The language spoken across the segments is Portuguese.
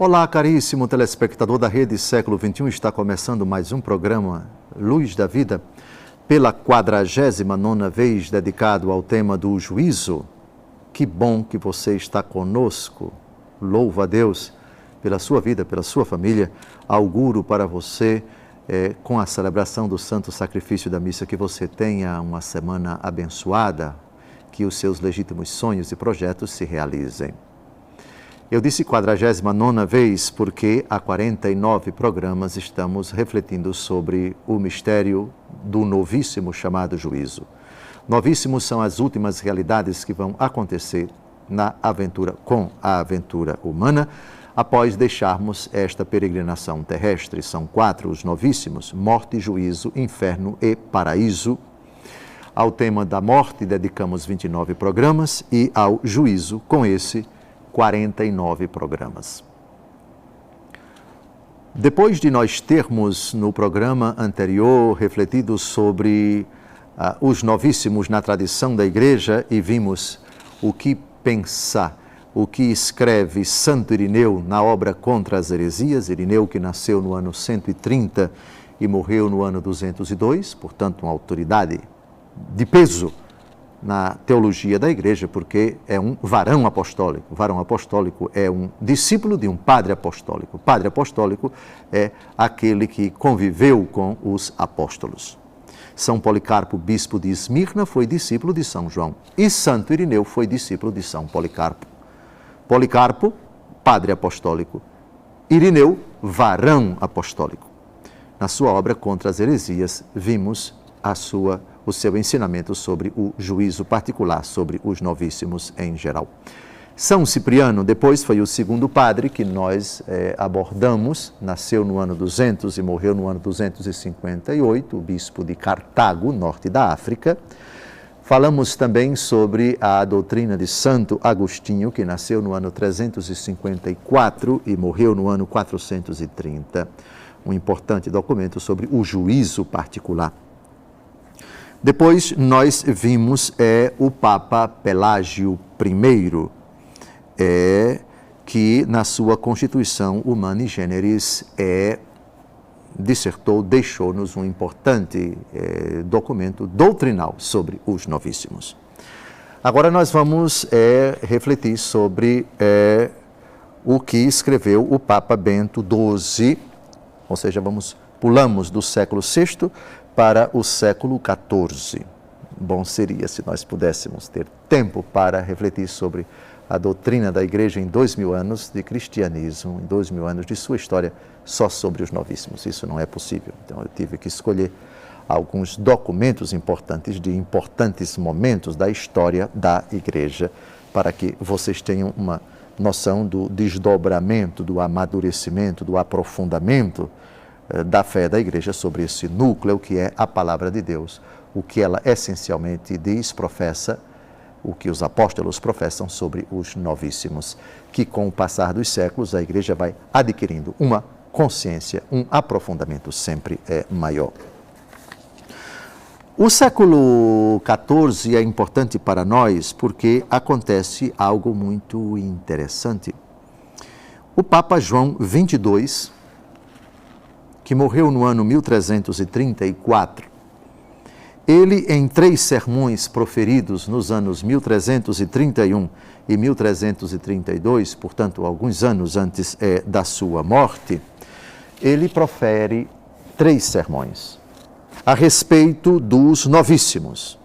Olá, caríssimo telespectador da Rede Século XXI, está começando mais um programa Luz da Vida, pela 49ª vez dedicado ao tema do juízo. Que bom que você está conosco, louvo a Deus pela sua vida, pela sua família, auguro para você, com a celebração do Santo Sacrifício da Missa, que você tenha uma semana abençoada, que os seus legítimos sonhos e projetos se realizem. Eu disse 49ª vez porque há 49 programas estamos refletindo sobre o mistério do novíssimo chamado juízo. Novíssimos são as últimas realidades que vão acontecer na aventura, com a aventura humana, após deixarmos esta peregrinação terrestre. São 4 os novíssimos: morte, juízo, inferno e paraíso. Ao tema da morte dedicamos 29 programas e ao juízo, com esse, 49 programas. Depois de nós termos no programa anterior refletido sobre os novíssimos na tradição da Igreja e vimos o que pensa, o que escreve Santo Irineu na obra Contra as Heresias, Irineu que nasceu no ano 130 e morreu no ano 202, portanto uma autoridade de peso na teologia da Igreja, porque é um varão apostólico. O varão apostólico é um discípulo de um padre apostólico. O padre apostólico é aquele que conviveu com os apóstolos. São Policarpo, bispo de Esmirna, foi discípulo de São João. E Santo Irineu foi discípulo de São Policarpo. Policarpo, padre apostólico. Irineu, varão apostólico. Na sua obra Contra as Heresias, vimos o seu ensinamento sobre o juízo particular, sobre os novíssimos em geral. São Cipriano, depois, foi o segundo padre que nós abordamos, nasceu no ano 200 e morreu no ano 258, o bispo de Cartago, norte da África. Falamos também sobre a doutrina de Santo Agostinho, que nasceu no ano 354 e morreu no ano 430, um importante documento sobre o juízo particular. Depois nós vimos o Papa Pelágio I, que na sua Constituição Humani Generis deixou-nos um importante documento doutrinal sobre os novíssimos. Agora nós vamos refletir sobre o que escreveu o Papa Bento XII, ou seja, pulamos do século VI para o século XIV. Bom seria se nós pudéssemos ter tempo para refletir sobre a doutrina da Igreja em 2000 anos de cristianismo, em 2000 anos de sua história, só sobre os novíssimos. Isso não é possível. Então eu tive que escolher alguns documentos importantes de importantes momentos da história da Igreja, para que vocês tenham uma noção do desdobramento, do amadurecimento, do aprofundamento da fé da Igreja sobre esse núcleo que é a Palavra de Deus, o que ela essencialmente diz, professa, o que os apóstolos professam sobre os novíssimos, que com o passar dos séculos a Igreja vai adquirindo uma consciência, um aprofundamento sempre maior. O século XIV é importante para nós porque acontece algo muito interessante. O Papa João XXII, que morreu no ano 1334, ele, em 3 sermões proferidos nos anos 1331 e 1332, portanto, alguns anos antes da sua morte, ele profere 3 sermões a respeito dos novíssimos.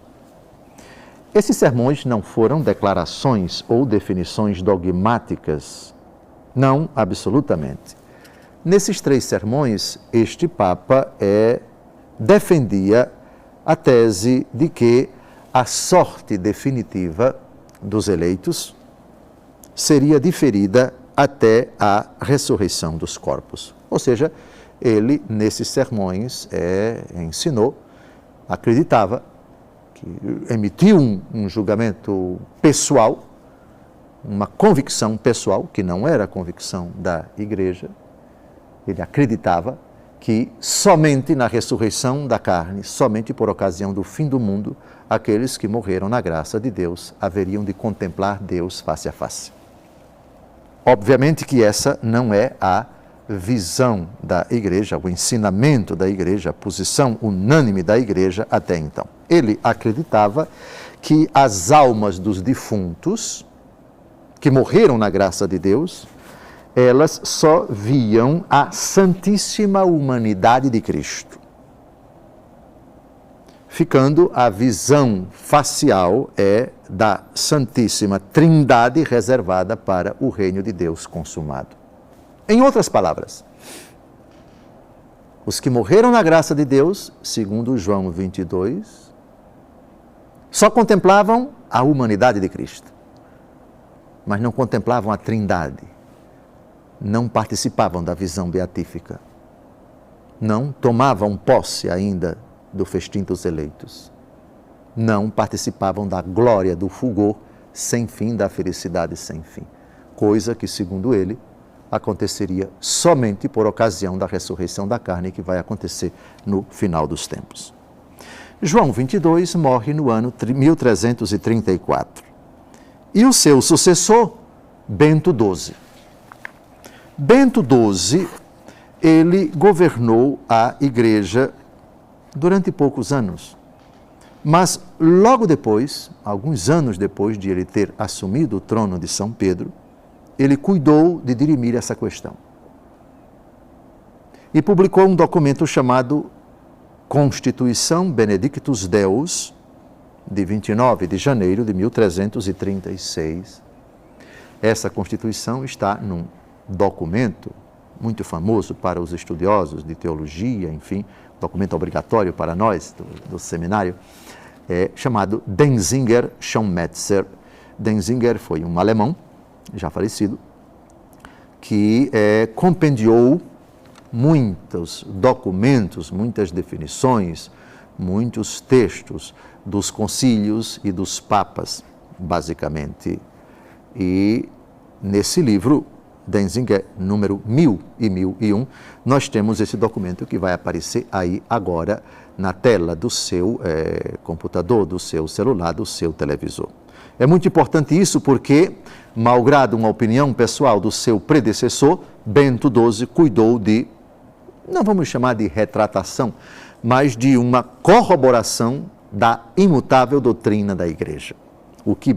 Esses sermões não foram declarações ou definições dogmáticas, não, absolutamente. Nesses 3 sermões, este Papa defendia a tese de que a sorte definitiva dos eleitos seria diferida até a ressurreição dos corpos. Ou seja, ele, nesses sermões, ensinou, acreditava, que emitiu um julgamento pessoal, uma convicção pessoal, que não era a convicção da Igreja. Ele acreditava que somente na ressurreição da carne, somente por ocasião do fim do mundo, aqueles que morreram na graça de Deus haveriam de contemplar Deus face a face. Obviamente que essa não é a visão da igreja, o ensinamento da igreja, a posição unânime da igreja até então. Ele acreditava que as almas dos defuntos, que morreram na graça de Deus, elas só viam a santíssima humanidade de Cristo. Ficando a visão facial da Santíssima Trindade reservada para o reino de Deus consumado. Em outras palavras, os que morreram na graça de Deus, segundo João 22, só contemplavam a humanidade de Cristo, mas não contemplavam a Trindade, não participavam da visão beatífica, não tomavam posse ainda do festim dos eleitos, não participavam da glória, do fulgor sem fim, da felicidade sem fim, coisa que, segundo ele, aconteceria somente por ocasião da ressurreição da carne, que vai acontecer no final dos tempos. João 22 morre no ano 1334. E o seu sucessor, Bento XII. Bento XII, ele governou a igreja durante poucos anos. Mas logo depois, alguns anos depois de ele ter assumido o trono de São Pedro, ele cuidou de dirimir essa questão. E publicou um documento chamado Constituição Benedictus Deus, de 29 de janeiro de 1336. Essa Constituição está num documento muito famoso para os estudiosos de teologia, enfim, documento obrigatório para nós do seminário, chamado Denzinger Schönmetzer. Denzinger foi um alemão, já falecido, que compendiou muitos documentos, muitas definições, muitos textos dos concílios e dos papas, basicamente. E nesse livro, Denzinger, número 1000 e 1001, nós temos esse documento que vai aparecer aí agora na tela do seu computador, do seu celular, do seu televisor. É muito importante isso porque, malgrado uma opinião pessoal do seu predecessor, Bento XII cuidou de, não vamos chamar de retratação, mas de uma corroboração da imutável doutrina da Igreja. O que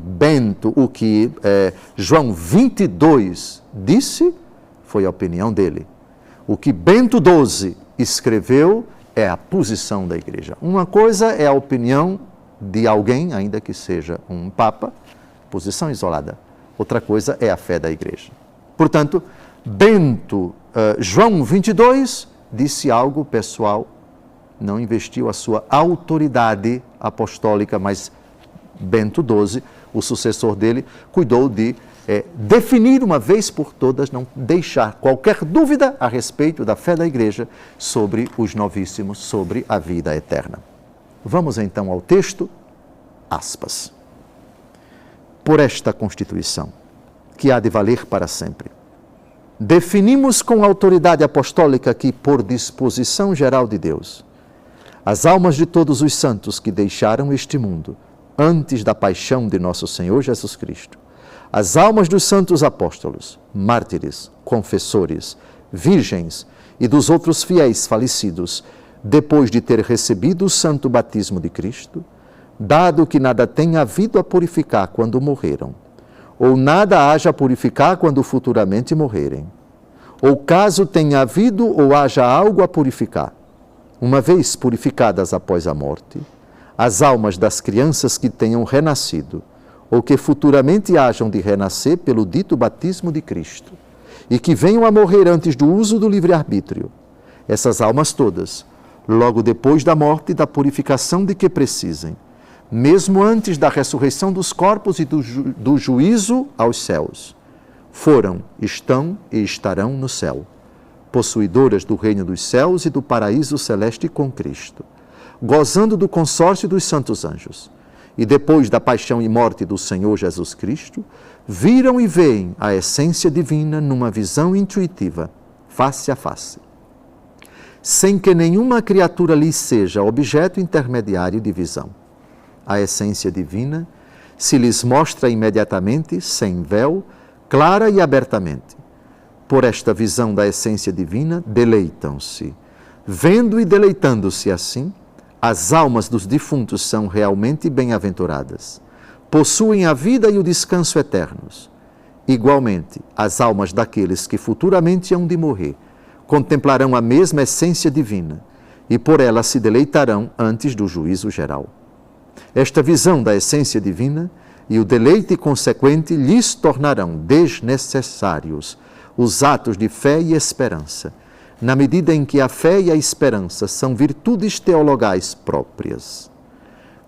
João 22 disse foi a opinião dele. O que Bento XII escreveu é a posição da Igreja. Uma coisa é a opinião de alguém, ainda que seja um papa, posição isolada. Outra coisa é a fé da Igreja. Portanto, João 22 disse algo pessoal, não investiu a sua autoridade apostólica, mas Bento XII, o sucessor dele, cuidou de definir uma vez por todas, não deixar qualquer dúvida a respeito da fé da Igreja sobre os novíssimos, sobre a vida eterna. Vamos então ao texto, aspas. Por esta Constituição, que há de valer para sempre, definimos com autoridade apostólica que, por disposição geral de Deus, as almas de todos os santos que deixaram este mundo antes da paixão de nosso Senhor Jesus Cristo, as almas dos santos apóstolos, mártires, confessores, virgens e dos outros fiéis falecidos, depois de ter recebido o santo batismo de Cristo, dado que nada tenha havido a purificar quando morreram, ou nada haja a purificar quando futuramente morrerem, ou caso tenha havido ou haja algo a purificar, uma vez purificadas após a morte, as almas das crianças que tenham renascido, ou que futuramente hajam de renascer pelo dito batismo de Cristo, e que venham a morrer antes do uso do livre-arbítrio, essas almas todas, logo depois da morte e da purificação de que precisem, mesmo antes da ressurreição dos corpos e do juízo aos céus, foram, estão e estarão no céu, possuidoras do reino dos céus e do paraíso celeste com Cristo, gozando do consórcio dos santos anjos, e depois da paixão e morte do Senhor Jesus Cristo, viram e veem a essência divina numa visão intuitiva, face a face, sem que nenhuma criatura lhes seja objeto intermediário de visão. A essência divina se lhes mostra imediatamente, sem véu, clara e abertamente. Por esta visão da essência divina, deleitam-se. Vendo e deleitando-se assim, as almas dos defuntos são realmente bem-aventuradas. Possuem a vida e o descanso eternos. Igualmente, as almas daqueles que futuramente hão de morrer contemplarão a mesma essência divina e por ela se deleitarão antes do juízo geral. Esta visão da essência divina e o deleite consequente lhes tornarão desnecessários os atos de fé e esperança, na medida em que a fé e a esperança são virtudes teologais próprias.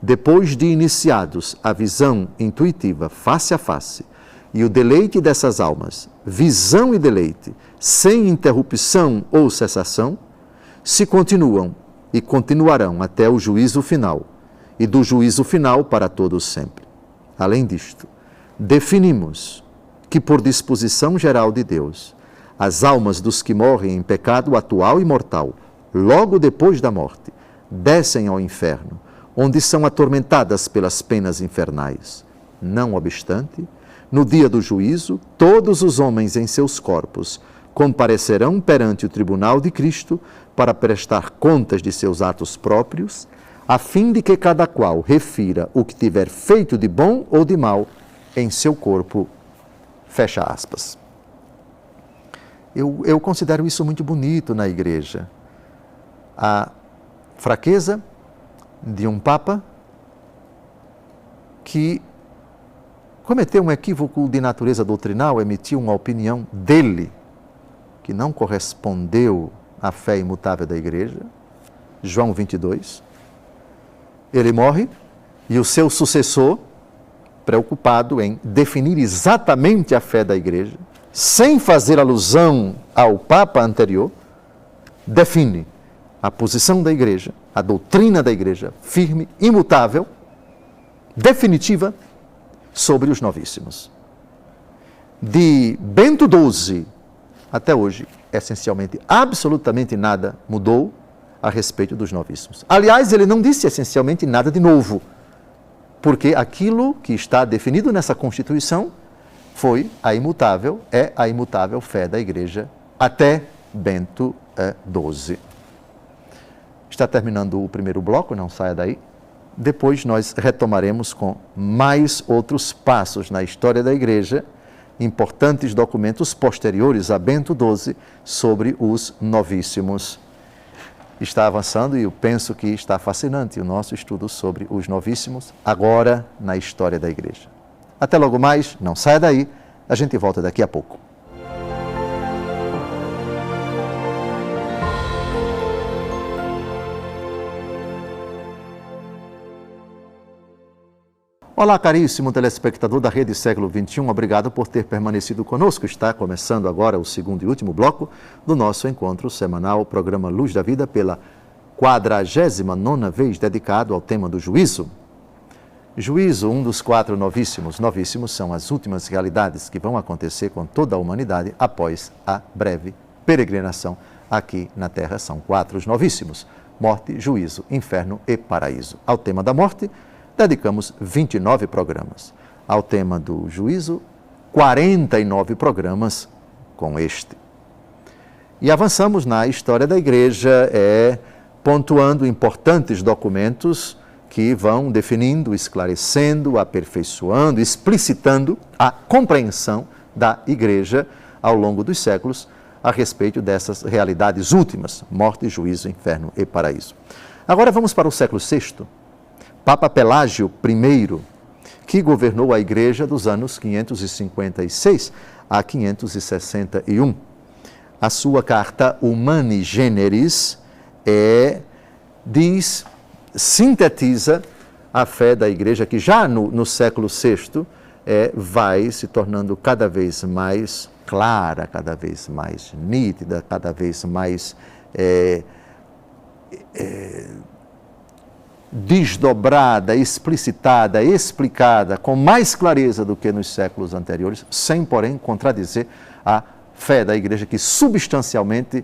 Depois de iniciados a visão intuitiva face a face e o deleite dessas almas, visão e deleite, sem interrupção ou cessação, se continuam e continuarão até o juízo final, e do juízo final para todos sempre. Além disto, definimos que, por disposição geral de Deus, as almas dos que morrem em pecado atual e mortal, logo depois da morte, descem ao inferno, onde são atormentadas pelas penas infernais. Não obstante, no dia do juízo, todos os homens em seus corpos comparecerão perante o tribunal de Cristo para prestar contas de seus atos próprios, a fim de que cada qual refira o que tiver feito de bom ou de mal em seu corpo. Fecha aspas. Eu considero isso muito bonito na igreja. A fraqueza de um Papa que cometeu um equívoco de natureza doutrinal, emitiu uma opinião dele, que não correspondeu à fé imutável da igreja, João 22. Ele morre e o seu sucessor, preocupado em definir exatamente a fé da igreja, sem fazer alusão ao Papa anterior, define a posição da igreja, a doutrina da igreja, firme, imutável, definitiva, sobre os novíssimos. De Bento XII até hoje, essencialmente, absolutamente nada mudou a respeito dos novíssimos. Aliás, ele não disse essencialmente nada de novo, porque aquilo que está definido nessa Constituição foi a imutável, é a imutável fé da Igreja até Bento XII. Está terminando o primeiro bloco, não saia daí. Depois nós retomaremos com mais outros passos na história da Igreja, importantes documentos posteriores a Bento XII sobre os novíssimos. Está avançando e eu penso que está fascinante o nosso estudo sobre os novíssimos, agora na história da Igreja. Até logo mais, não saia daí, a gente volta daqui a pouco. Olá, caríssimo telespectador da Rede Século XXI, obrigado por ter permanecido conosco. Está começando agora o segundo e último bloco do nosso encontro semanal, programa Luz da Vida, pela 49ª vez dedicado ao tema do juízo. Juízo, um dos 4 novíssimos. Novíssimos são as últimas realidades que vão acontecer com toda a humanidade após a breve peregrinação aqui na Terra. São 4 os novíssimos: morte, juízo, inferno e paraíso. Ao tema da morte, dedicamos 29 programas. Ao tema do juízo, 49 programas com este. E avançamos na história da Igreja, pontuando importantes documentos que vão definindo, esclarecendo, aperfeiçoando, explicitando a compreensão da Igreja ao longo dos séculos a respeito dessas realidades últimas: morte, juízo, inferno e paraíso. Agora vamos para o século VI. Papa Pelágio I, que governou a Igreja dos anos 556 a 561. A sua carta Humani Generis sintetiza a fé da Igreja, que já no século VI vai se tornando cada vez mais clara, cada vez mais nítida, cada vez mais desdobrada, explicitada, explicada com mais clareza do que nos séculos anteriores, sem, porém, contradizer a fé da Igreja, que substancialmente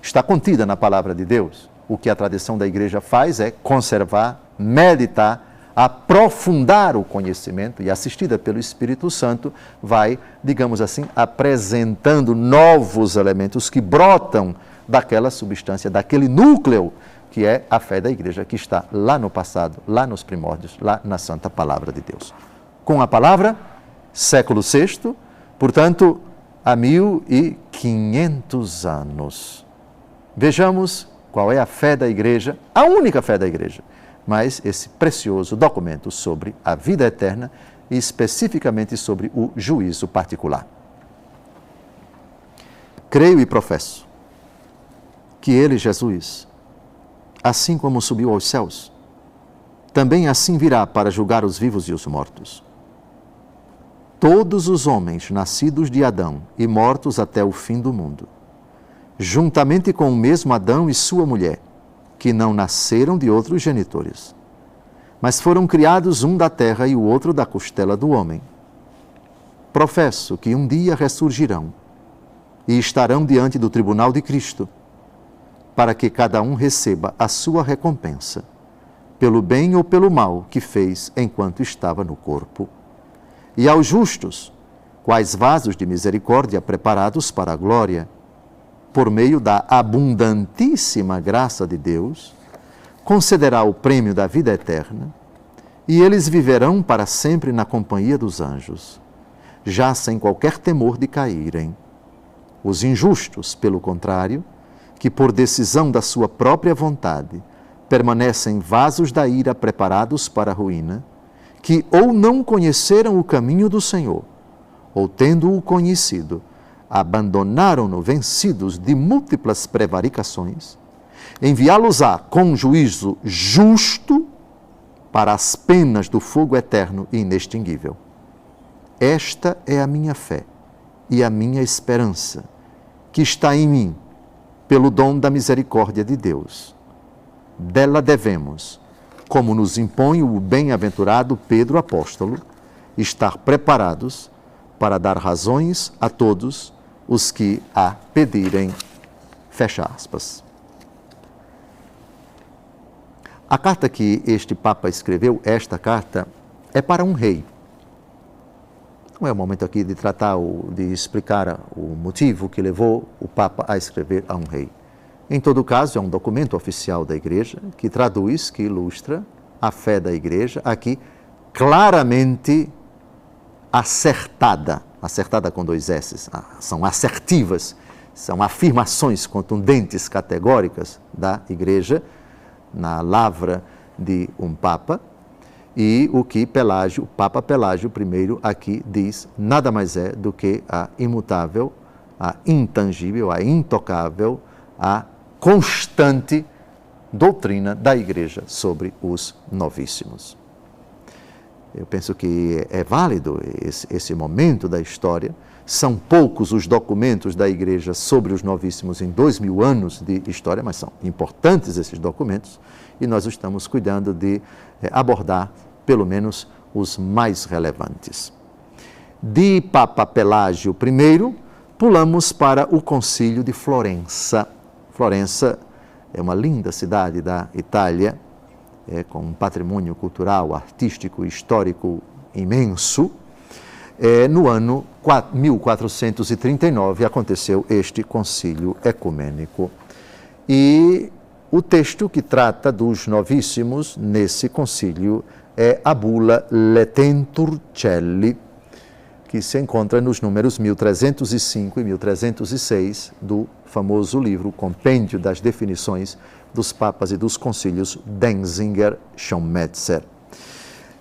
está contida na Palavra de Deus. O que a tradição da Igreja faz é conservar, meditar aprofundar o conhecimento e assistida pelo Espírito Santo, vai, digamos assim, apresentando novos elementos que brotam daquela substância, daquele núcleo que é a fé da igreja, que está lá no passado, lá nos primórdios, lá na Santa Palavra de Deus. Com a palavra, século VI, portanto, há 1500 anos. Vejamos qual é a fé da igreja, a única fé da igreja, mas esse precioso documento sobre a vida eterna e especificamente sobre o juízo particular. Creio e professo que ele, Jesus, assim como subiu aos céus, também assim virá para julgar os vivos e os mortos. Todos os homens nascidos de Adão e mortos até o fim do mundo, juntamente com o mesmo Adão e sua mulher, que não nasceram de outros genitores, mas foram criados um da terra e o outro da costela do homem. Professo que um dia ressurgirão e estarão diante do tribunal de Cristo, para que cada um receba a sua recompensa, pelo bem ou pelo mal que fez enquanto estava no corpo. E aos justos, quais vasos de misericórdia preparados para a glória, por meio da abundantíssima graça de Deus, concederá o prêmio da vida eterna, e eles viverão para sempre na companhia dos anjos, já sem qualquer temor de caírem. Os injustos, pelo contrário, que por decisão da sua própria vontade permanecem vasos da ira preparados para a ruína, que ou não conheceram o caminho do Senhor, ou tendo-o conhecido, abandonaram-no vencidos de múltiplas prevaricações, enviá-los-á com juízo justo para as penas do fogo eterno e inextinguível. Esta é a minha fé e a minha esperança, que está em mim, pelo dom da misericórdia de Deus. Dela devemos, como nos impõe o bem-aventurado Pedro apóstolo, estar preparados para dar razões a todos os que a pedirem. Fecha aspas. A carta que este Papa escreveu, esta carta, é para um rei. Não é o momento aqui de tratar, de explicar o motivo que levou o Papa a escrever a um rei. Em todo caso, é um documento oficial da Igreja que traduz, que ilustra a fé da Igreja, aqui claramente acertada com 2 S, são assertivas, são afirmações contundentes, categóricas da Igreja, na lavra de um Papa, e o que Pelágio, o Papa Pelágio I aqui diz, nada mais é do que a imutável, a intangível, a intocável, a constante doutrina da Igreja sobre os novíssimos. Eu penso que é válido esse momento da história. São poucos os documentos da Igreja sobre os novíssimos em 2000 anos de história, mas são importantes esses documentos e nós estamos cuidando de abordar pelo menos os mais relevantes. De Papa Pelágio I, pulamos para o Concílio de Florença. Florença é uma linda cidade da Itália, com um patrimônio cultural, artístico e histórico imenso. No ano 1439 aconteceu este concílio ecumênico. E o texto que trata dos novíssimos nesse concílio é a bula Letentur Celli, que se encontra nos números 1305 e 1306 do famoso livro Compêndio das Definições dos Papas e dos Concílios, Denzinger-Schonmetzer.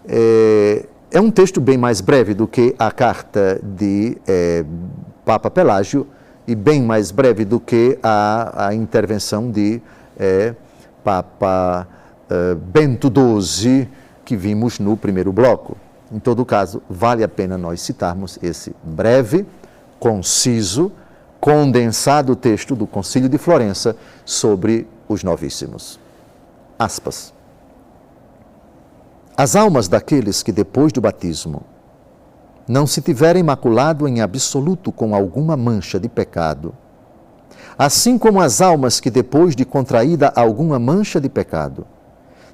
É um texto bem mais breve do que a carta de Papa Pelágio e bem mais breve do que a intervenção de Papa Bento XII, que vimos no primeiro bloco. Em todo caso, vale a pena nós citarmos esse breve, conciso, condensado texto do Concílio de Florença sobre os novíssimos. Aspas. As almas daqueles que depois do batismo não se tiverem maculado em absoluto com alguma mancha de pecado, assim como as almas que depois de contraída alguma mancha de pecado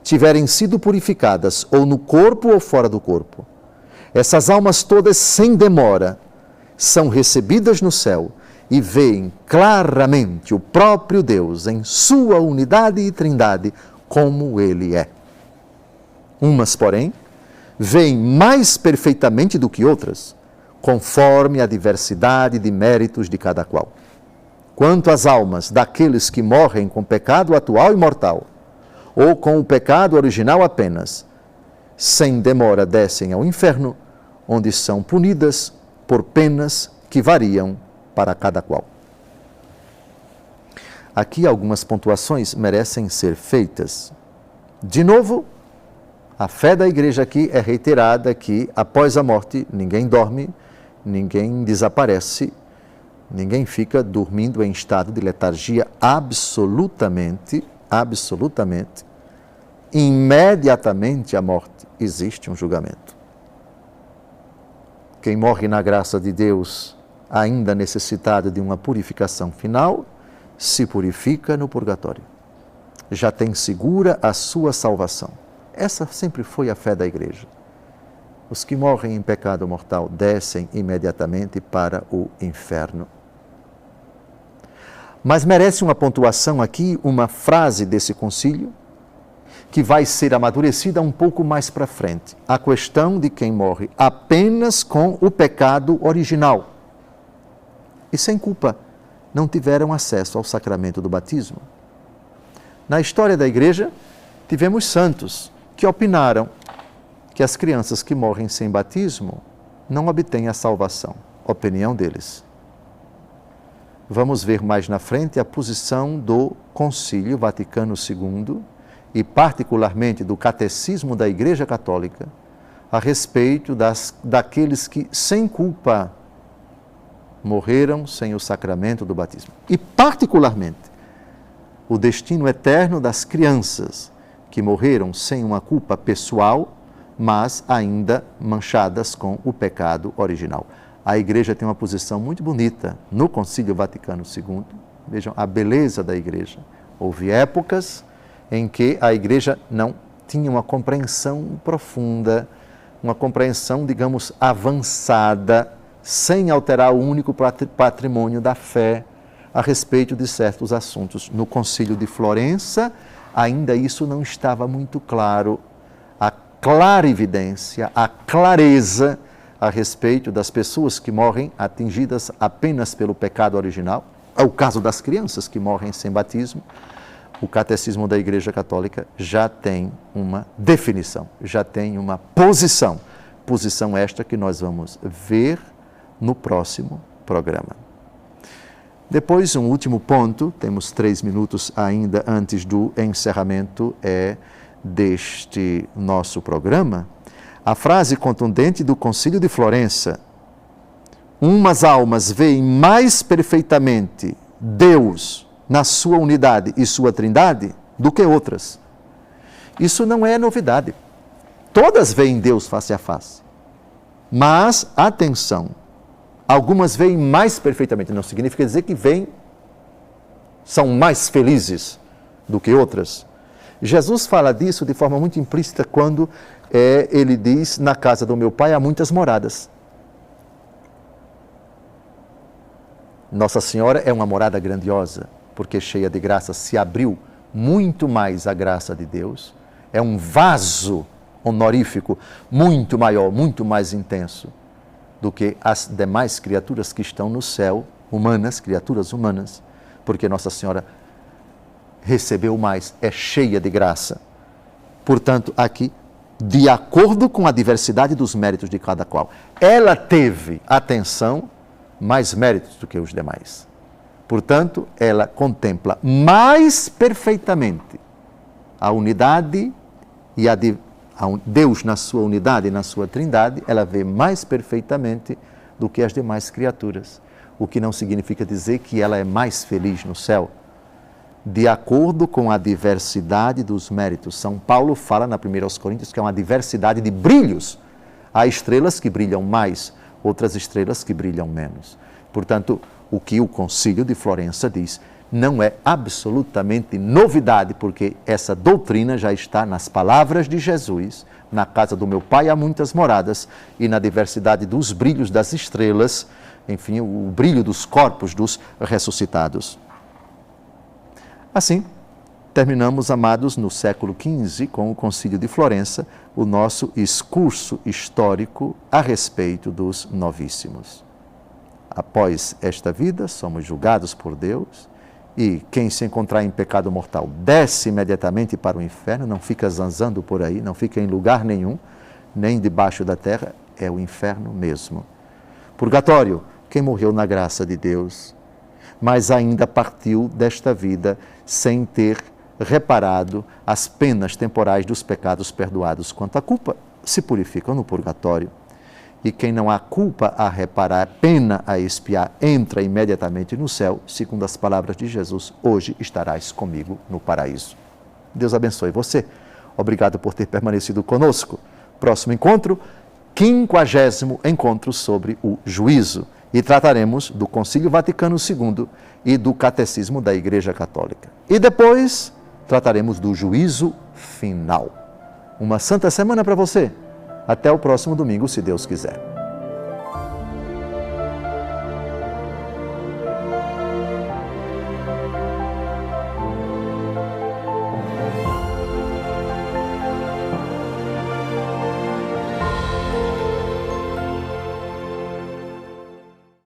tiverem sido purificadas, ou no corpo ou fora do corpo, essas almas todas, sem demora, são recebidas no céu e veem claramente o próprio Deus em sua unidade e trindade, como Ele é. Umas, porém, veem mais perfeitamente do que outras, conforme a diversidade de méritos de cada qual. Quanto às almas daqueles que morrem com pecado atual e mortal, ou com o pecado original apenas, sem demora descem ao inferno, onde são punidas por penas que variam para cada qual. Aqui algumas pontuações merecem ser feitas. De novo, a fé da igreja aqui é reiterada que após a morte ninguém dorme, ninguém desaparece, ninguém fica dormindo em estado de letargia absolutamente. Imediatamente à morte existe um julgamento. Quem morre na graça de Deus, ainda necessitado de uma purificação final, se purifica no purgatório. Já tem segura a sua salvação. Essa sempre foi a fé da igreja. Os que morrem em pecado mortal descem imediatamente para o inferno. Mas merece uma pontuação aqui, uma frase desse concílio, que vai ser amadurecida um pouco mais para frente. A questão de quem morre apenas com o pecado original e sem culpa, não tiveram acesso ao sacramento do batismo. Na história da igreja, tivemos santos que opinaram que as crianças que morrem sem batismo não obtêm a salvação. Opinião deles. Vamos ver mais na frente a posição do Concílio Vaticano II e particularmente do Catecismo da Igreja Católica a respeito daqueles que, sem culpa, morreram sem o sacramento do batismo. E particularmente o destino eterno das crianças que morreram sem uma culpa pessoal, mas ainda manchadas com o pecado original. A Igreja tem uma posição muito bonita no Concílio Vaticano II. Vejam a beleza da Igreja. Houve épocas em que a Igreja não tinha uma compreensão profunda, uma compreensão, digamos, avançada, sem alterar o único patrimônio da fé a respeito de certos assuntos. No Concílio de Florença, ainda isso não estava muito claro. A clarividência, a clareza a respeito das pessoas que morrem atingidas apenas pelo pecado original, é o caso das crianças que morrem sem batismo. O Catecismo da Igreja Católica já tem uma definição, já tem uma posição esta que nós vamos ver no próximo programa. Depois, um último ponto, temos 3 minutos ainda antes do encerramento deste nosso programa. A frase contundente do Concílio de Florença: umas almas veem mais perfeitamente Deus na sua unidade e sua trindade do que outras. Isso não é novidade. Todas veem Deus face a face. Mas, atenção, algumas veem mais perfeitamente. Não significa dizer que são mais felizes do que outras. Jesus fala disso de forma muito implícita quando ele diz: na casa do meu pai há muitas moradas. Nossa Senhora é uma morada grandiosa, porque cheia de graça se abriu muito mais a graça de Deus. É um vaso honorífico muito maior, muito mais intenso do que as demais criaturas que estão no céu, humanas, criaturas humanas, porque Nossa Senhora recebeu mais, é cheia de graça. Portanto, aqui, de acordo com a diversidade dos méritos de cada qual, ela teve, atenção, mais méritos do que os demais. Portanto, ela contempla mais perfeitamente a unidade e Deus na sua unidade e na sua trindade, ela vê mais perfeitamente do que as demais criaturas. O que não significa dizer que ela é mais feliz no céu. De acordo com a diversidade dos méritos. São Paulo fala na 1 Coríntios que é uma diversidade de brilhos. Há estrelas que brilham mais, outras estrelas que brilham menos. Portanto, o que o Concílio de Florença diz: não é absolutamente novidade, porque essa doutrina já está nas palavras de Jesus: na casa do meu Pai há muitas moradas, e na diversidade dos brilhos das estrelas, enfim, o brilho dos corpos dos ressuscitados. Assim, terminamos, amados, no século XV, com o Concílio de Florença, o nosso excurso histórico a respeito dos novíssimos. Após esta vida, somos julgados por Deus, e quem se encontrar em pecado mortal desce imediatamente para o inferno, não fica zanzando por aí, não fica em lugar nenhum, nem debaixo da terra, é o inferno mesmo. Purgatório, quem morreu na graça de Deus, mas ainda partiu desta vida sem ter reparado as penas temporais dos pecados perdoados. Quanto à culpa, se purificam no purgatório. E quem não há culpa a reparar, pena a expiar, entra imediatamente no céu, segundo as palavras de Jesus: hoje estarás comigo no paraíso. Deus abençoe você. Obrigado por ter permanecido conosco. Próximo encontro, 50º encontro sobre o juízo. E trataremos do Concílio Vaticano II e do Catecismo da Igreja Católica. E depois trataremos do juízo final. Uma santa semana para você. Até o próximo domingo, se Deus quiser.